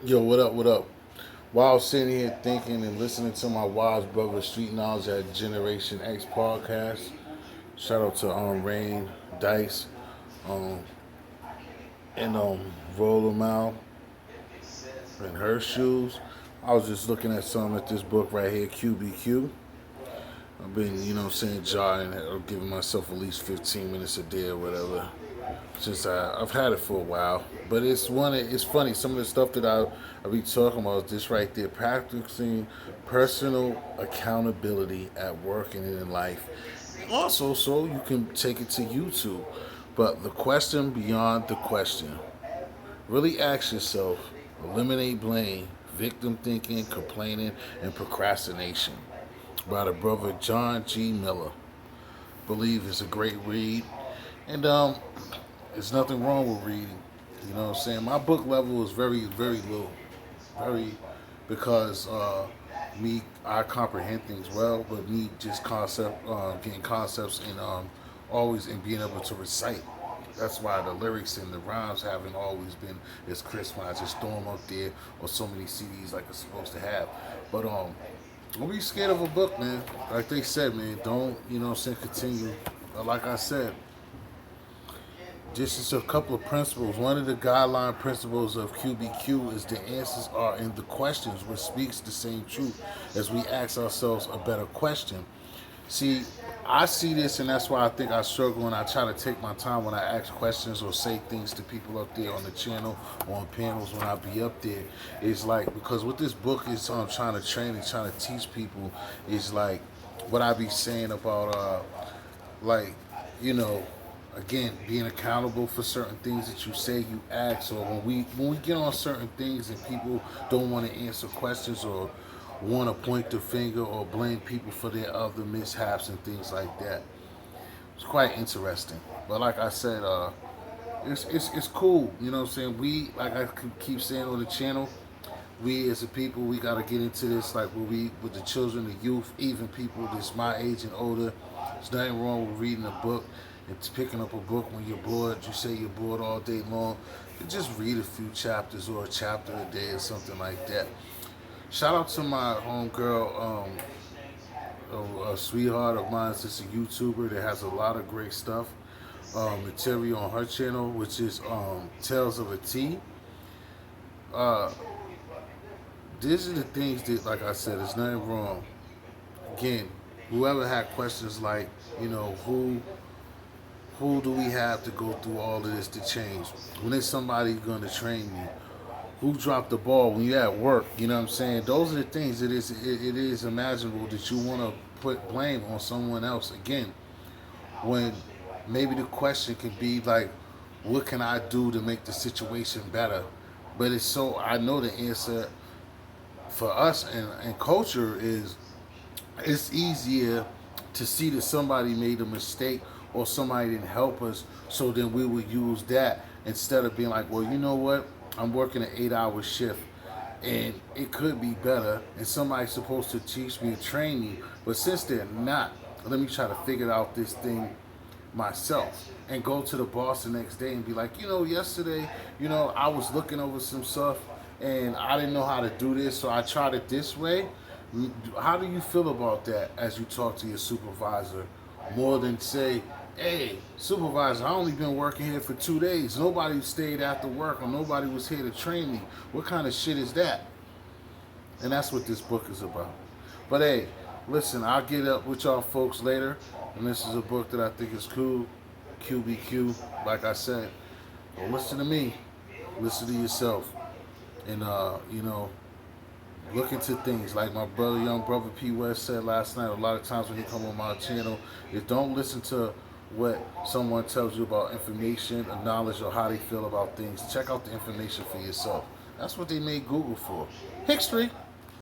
Yo, what up, what up? While I was sitting here thinking and listening to my wise brother Street Knowledge at Generation X podcast, shout out to Rain, Dice, um, and Roll 'em out in her shoes. I was just looking at something at this book right here, QBQ. I've been, saying jotting or giving myself at least 15 minutes a day or whatever since I've had it for a while. But it's funny, some of the stuff that I be talking about is this right there, practicing personal accountability at work and in life. Also, so you can take it to YouTube. But the question beyond the question, really ask yourself, eliminate blame, victim thinking, complaining, and procrastination by the brother John G. Miller. Believe it's a great read. And there's nothing wrong with reading. You know what I'm saying? My book level is very, very low. Very, because I comprehend things well, but me just getting concepts and always and being able to recite. That's why the lyrics and the rhymes haven't always been as crisp when I just throw them up there or so many CDs like it's supposed to have. But don't be scared of a book, man. Like they said, man, don't, continue. But like I said, just a couple of principles. One of the guideline principles of QBQ is the answers are in the questions, which speaks the same truth as we ask ourselves a better question. See, I see this, and that's why I think I struggle and I try to take my time when I ask questions or say things to people up there on the channel or on panels when I be up there. It's like, because what this book is trying to train and trying to teach people is like what I be saying about, like, you know, again, being accountable for certain things that you say, you ask, or when we get on certain things and people don't want to answer questions or want to point the finger or blame people for their other mishaps and things like that. It's quite interesting. But like I said, it's cool. You know what I'm saying? We, like I keep saying on the channel, we as a people, we got to get into this like with the children, the youth, even people that's my age and older. There's nothing wrong with reading a book and picking up a book when you're bored. You say you're bored all day long. You just read a few chapters or a chapter a day or something like that. Shout out to my homegirl, a sweetheart of mine. She's a YouTuber that has a lot of great stuff, material on her channel, which is Tales of a Tea. Uh, these are the things that, like I said, there's nothing wrong. Again, whoever had questions like, who do we have to go through all of this to change? When is somebody going to train me? Who dropped the ball when you're at work? You know what I'm saying? Those are the things it is imaginable that you want to put blame on someone else again. When maybe the question could be like, what can I do to make the situation better? But it's so, I know the answer for us and culture is it's easier to see that somebody made a mistake or somebody didn't help us, so then we would use that instead of being like, well, you know what? I'm working an 8-hour shift and it could be better and somebody's supposed to teach me and train me, but since they're not, let me try to figure out this thing myself and go to the boss the next day and be like, yesterday, I was looking over some stuff and I didn't know how to do this, so I tried it this way. How do you feel about that as you talk to your supervisor? More than say, hey, supervisor, I only been working here for 2 days. Nobody stayed after work or nobody was here to train me. What kind of shit is that? And that's what this book is about. But hey, listen, I'll get up with y'all folks later. And this is a book that I think is cool. QBQ, like I said. Don't listen to me. Listen to yourself. And, look into things like my brother, young brother P. West said last night. A lot of times when he come on my channel, is don't listen to what someone tells you about information or knowledge or how they feel about things. Check out the information for yourself. That's what they made Google for. History.